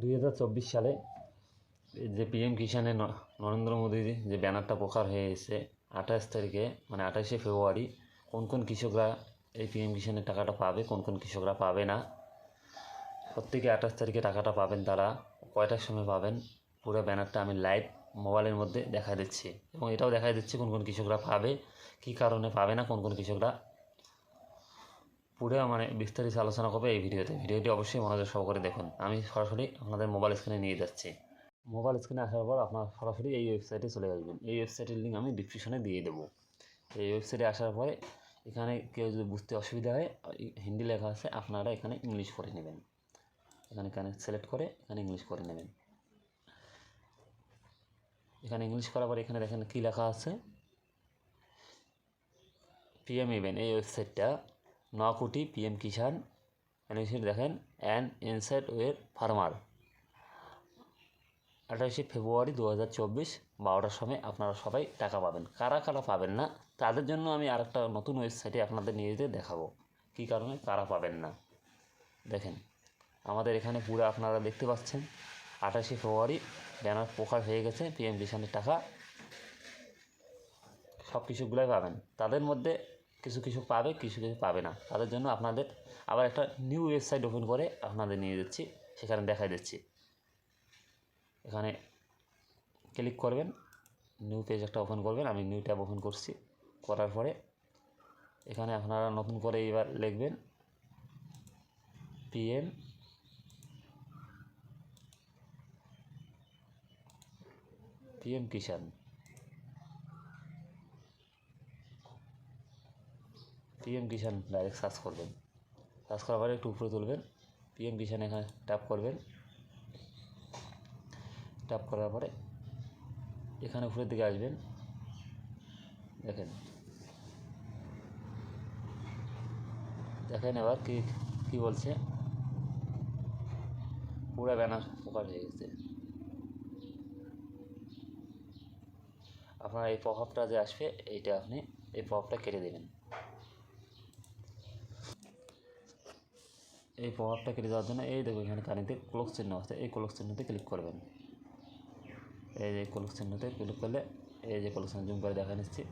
2024 সালে যে পিএম কিষাণে নরেন্দ্র মোদীর যে ব্যানারটা প্রকার হয়ে এসেছে 28 তারিখে, মানে 28শে ফেব্রুয়ারি, কোন কোন কৃষকরা এই পিএম কিষাণের টাকাটা পাবে, কোন কোন কৃষকরা পাবে না। প্রত্যেকে 28 তারিখে টাকাটা পাবেন। তারা কয়টার সময় পাবেন, পুরো ব্যানারটা আমি লাইভ মোবাইলের মধ্যে দেখা দিচ্ছি, এবং এটাও দেখা দিচ্ছি কোন কোন কৃষকরা পাবে, কী কারণে পাবে না, কোন কোন কৃষকরা। পুরো মানে বিস্তারিত আলোচনা করবে এই ভিডিওটি অবশ্যই মনোযোগ সহকারে দেখুন। আমি সরাসরি আপনাদের মোবাইল স্ক্রিনে নিয়ে যাচ্ছি। মোবাইল স্ক্রিনে আসার পর আপনার সরাসরি এই ওয়েবসাইটে চলে আসবেন। এই ওয়েবসাইটের লিঙ্ক আমি ডিসক্রিপশনে দিয়ে দেবো। এই ওয়েবসাইটে আসার পরে এখানে কেউ যদি বুঝতে অসুবিধা হয়, হিন্দি লেখা আছে, আপনারা এখানে ইংলিশ করে নেবেন। এখানে সিলেক্ট করে এখানে ইংলিশ করে নেবেন। এখানে ইংলিশ করার পরে এখানে দেখেন কী লেখা আছে, পিএম ইভেন। এই ওয়েবসাইটটা 9 কোটি পিএম কিষাণ বেনিফিট দেখেন অ্যান্ড ইনসাইট ওয়ের ফার্মার। 28শে ফেব্রুয়ারি 2024 12টার সময় আপনারা সবাই টাকা পাবেন। কারা কারা পাবেন না তাদের জন্য আমি আরেকটা নতুন ওয়েবসাইটে আপনাদের নিয়ে যেতে দেখাবো কী কারণে কারা পাবেন না। দেখেন আমাদের এখানে পুরো আপনারা দেখতে পাচ্ছেন 28শে ফেব্রুয়ারি ব্যানার প্রকাশ হয়ে গেছে। পিএম কিষাণের টাকা সব কৃষকগুলোই পাবেন। তাদের মধ্যে কিছু কৃষক পাবে, কিছু পাবে না। তাদের জন্য আপনাদের আবার একটা নিউ ওয়েবসাইট ওপেন করে আপনাদের নিয়ে যাচ্ছি, সেখানে দেখাই দিচ্ছি। এখানে ক্লিক করবেন, নিউ পেজ একটা ওপেন করবেন। আমি নিউ ট্যাব ওপেন করছি। করার পরে এখানে আপনারা নতুন করে এবার লিখবেন পিএম কিষাণ। পিএম কিষাণ ডাইরেক্ট সার্চ করবেন। সার্চ করার পরে একটু উপরে তুলবেন, পিএম কিষাণ এখানে ট্যাপ করবেন। ট্যাপ করার পরে এখানে উপরের দিকে আসবেন। দেখেন এবার কি বলছে, পুরো ব্যানার প্রকাশ হয়ে গেছে। আপনার এই প্রভাবটা যে আসবে, এইটা আপনি এই প্রভাবটা কেটে দেবেন। এই প্রভাবটা কেটে দেওয়ার জন্য এই দেখো এখানে কারেন্টে ক্লোক চিহ্ন আছে, এই ক্লোক চিহ্নতে ক্লিক করবেন। এই যে ক্লোক চিহ্নতে ক্লিক করলে এই যে ক্লোক চিহ্ন জুম করে দেখা নিচ্ছি,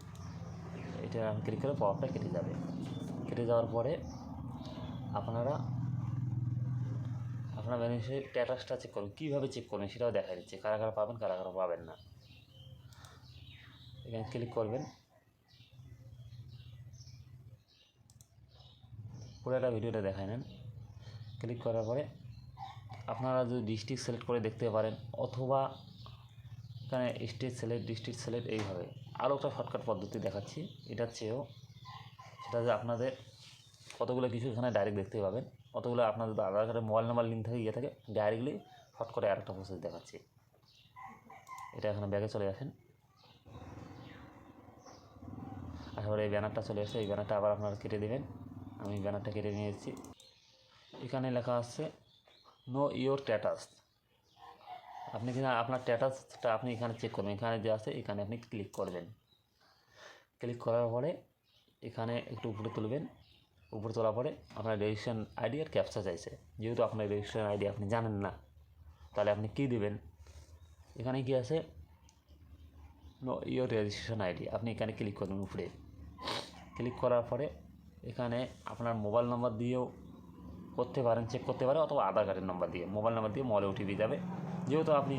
এটা আমি ক্লিক করে প্রভাবটা কেটে যাবে। কেটে যাওয়ার পরে আপনারা আপনার বেনিফিটের স্ট্যাটাসটা চেক করবেন। কীভাবে চেক করবেন সেটাও দেখা দিচ্ছে, কারা কারা পাবেন, কারা কারা পাবেন না। এখানে ক্লিক করবেন। পুরোটা ভিডিওটা দেখায় নেন। ক্লিক করার পরে আপনারা যদি ডিস্ট্রিক্ট সিলেক্ট করে দেখতে পারেন, অথবা এখানে স্টেট সিলেক্ট, ডিস্ট্রিক্ট সিলেক্ট, এইভাবে আরও একটা শর্টকাট পদ্ধতি দেখাচ্ছি। এটার চেয়েও সেটা যে আপনাদের কতগুলো কিছু এখানে ডাইরেক্ট দেখতে পাবেন, কতগুলো আপনাদের আধার কার্ডের মোবাইল নাম্বার লিঙ্ক থাকে, থাকে ডাইরেক্টলি শর্ট করে আরেকটা প্রসেস দেখাচ্ছি। এটা এখানে ব্যাগে চলে আসেন। তারপরে এই ব্যানারটা চলে আসছে, এই ব্যানারটা আবার আপনারা কেটে দেবেন। আমি ব্যানারটা কেটে নিয়ে এসেছি। এখানে লেখা আছে নো ইওর স্ট্যাটাস। আপনি কিনা আপনার স্ট্যাটাসটা আপনি এখানে চেক করবেন। এখানে যে আছে এখানে আপনি ক্লিক করবেন। ক্লিক করার পরে এখানে একটু উপরে তুলবেন। উপরে তোলার পরে আপনার রেজিস্ট্রেশন আইডি আর ক্যাপচা চাইছে। যেহেতু আপনার রেজিস্ট্রেশন আইডি আপনি জানেন না, তাহলে আপনি কী দেবেন, এখানে কি আছে নো ইওর রেজিস্ট্রেশন আইডি। আপনি এখানে ক্লিক করবেন। উপরে ক্লিক করার পরে এখানে আপনার মোবাইল নাম্বার দিয়েও করতে পারেন, চেক করতে পারেন, অথবা আধার কার্ডের নাম্বার দিয়ে, মোবাইল নাম্বার দিয়ে মোবাইলে ওটিপি যাবে। যেহেতু আপনি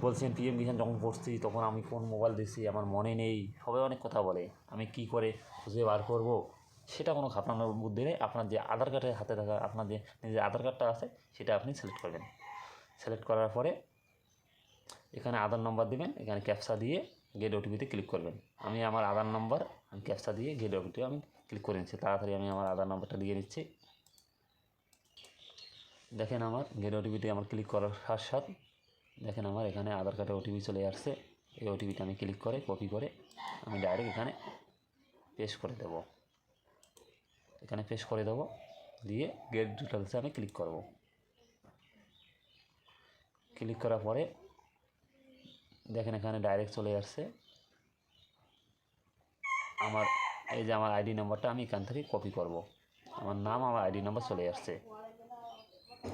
বলছেন পিএম কিষাণ যখন করছি তখন আমি কোন মোবাইল দিচ্ছি আমার মনে নেই, সবাই অনেক কথা বলে, আমি কি করে খুঁজে বার করবো, সেটা কোনো আপনার বুদ্ধি নেই। আপনার যে আধার কার্ডের হাতে থাকা আপনার যে নিজের আধার কার্ডটা আছে সেটা আপনি সিলেক্ট করবেন। সিলেক্ট করার পরে এখানে আধার নম্বর দেবেন। এখানে ক্যাপচা দিয়ে গেট ওটিপিতে ক্লিক করবেন। আমি আমার আধার নম্বর আমি ক্যাপচা দিয়ে গেট ওটিপি আমি ক্লিক করে নিচ্ছি। তাড়াতাড়ি আমি আমার আধার নম্বরটা দিয়ে নিচ্ছি। দেখেন আমার গেট ওটিপিতে আমার ক্লিক করার সাথে সাথে দেখেন আমার এখানে আধার কার্ডের ওটিপি চলে আসছে। এই ওটিপিটা আমি ক্লিক করে কপি করে আমি ডাইরেক্ট এখানে পেস্ট করে দেব। এখানে পেস্ট করে দেবো, দিয়ে গেট ডিটেলসে আমি ক্লিক করব। ক্লিক করার পরে দেখেন এখানে ডাইরেক্ট চলে আসছে আমার এই যে আমার আইডি নাম্বারটা আমি এখান থেকে কপি করব। আমার নাম, আমার আইডি নাম্বার চলে আসছে।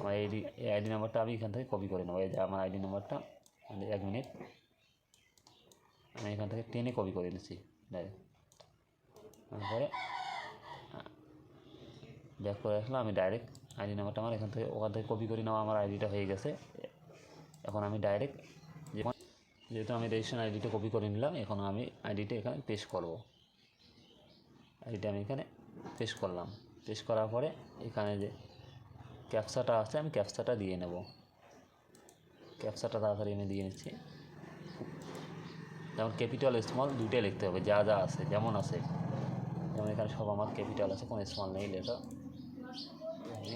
আমার এই আইডি নাম্বারটা আমি এখান থেকে কপি করে নেবো। এই যে আমার আইডি নাম্বারটা, 1 মিনিট, আমি এখান থেকে টেনে কপি করে নিচ্ছি ডাইরেক্ট। তারপরে ব্যাক করে আসলাম, আমি ডাইরেক্ট আইডি নাম্বারটা আমার ওখান থেকে কপি করে নেওয়া আমার আইডিটা হয়ে গেছে। এখন আমি ডাইরেক্ট যেহেতু আমি রেজিস্ট্রেশন আইডিটা কপি করে নিলাম, এখন আমি আইডিটা এখানে পেস্ট করব। আইডিটা আমি এখানে পেস্ট করলাম। পেস্ট করার পরে এখানে যে ক্যাপচাটা আছে, আমি ক্যাপচাটা দিয়ে নেব। ক্যাপচাটা তাড়াতাড়ি আমি দিয়ে নিচ্ছি। যেমন ক্যাপিটাল স্মল দুইটাই লিখতে হবে, যা যা আছে যেমন আছে, যেমন এখানে সব আমার ক্যাপিটাল আছে, কোনো স্মল নেই লেটার। আমি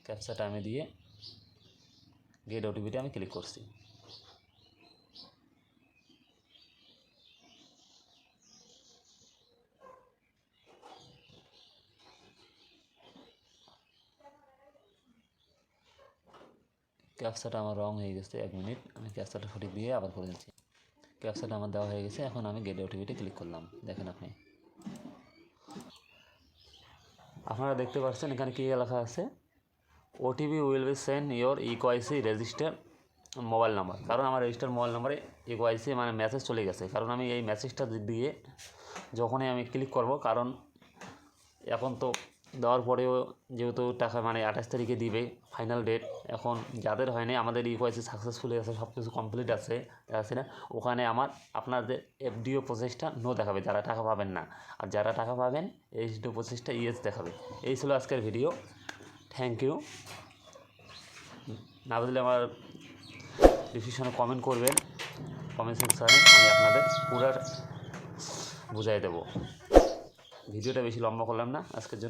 ক্যাপচাটা আমি দিয়ে গেট ওটিপিটা আমি ক্লিক করছি। ক্যাপচাটা আমার রং হয়ে গেছে, 1 মিনিট, আমি ক্যাপচাটা সঠিক দিয়ে আবার করে দিচ্ছি। ক্যাপচাটা আমার দেওয়া হয়ে গেছে। এখন আমি গেট ওটিপিতে ক্লিক করলাম। দেখেন আপনারা দেখতে পাচ্ছেন এখানে কী লেখা আছে, OTP will be send your ইকোআইসি রেজিস্টার মোবাইল নাম্বার। কারণ আমার রেজিস্টার মোবাইল নাম্বারে ইকোআইসি মানে মেসেজ চলে গেছে। কারণ আমি এই মেসেজটা দিয়ে যখনই আমি ক্লিক করব, কারণ এখন তো দেওয়ার পরেও যেহেতু টাকা মানে 28 তারিখে দিবে ফাইনাল ডেট, এখন যাদের হয়নি আমাদের ইকোআইসি সাকসেসফুলি আছে, সব কিছু কমপ্লিট আছে না, ওখানে আপনাদের এফডিও প্রসেসটা নো দেখাবে, যারা টাকা পাবেন না। আর যারা টাকা পাবেন এইচডিও প্রসেসটা ইয়েস দেখাবে। এই ছিল আজকের ভিডিও। Thank you. না বুঝলে আমার ডিসক্রিপশনে কমেন্ট করবেন, কমেন্ট সেকশানে আমি আপনাদের পুরো বুঝাই দেবো। ভিডিওটা বেশি লম্বা করলাম না আজকের জন্য।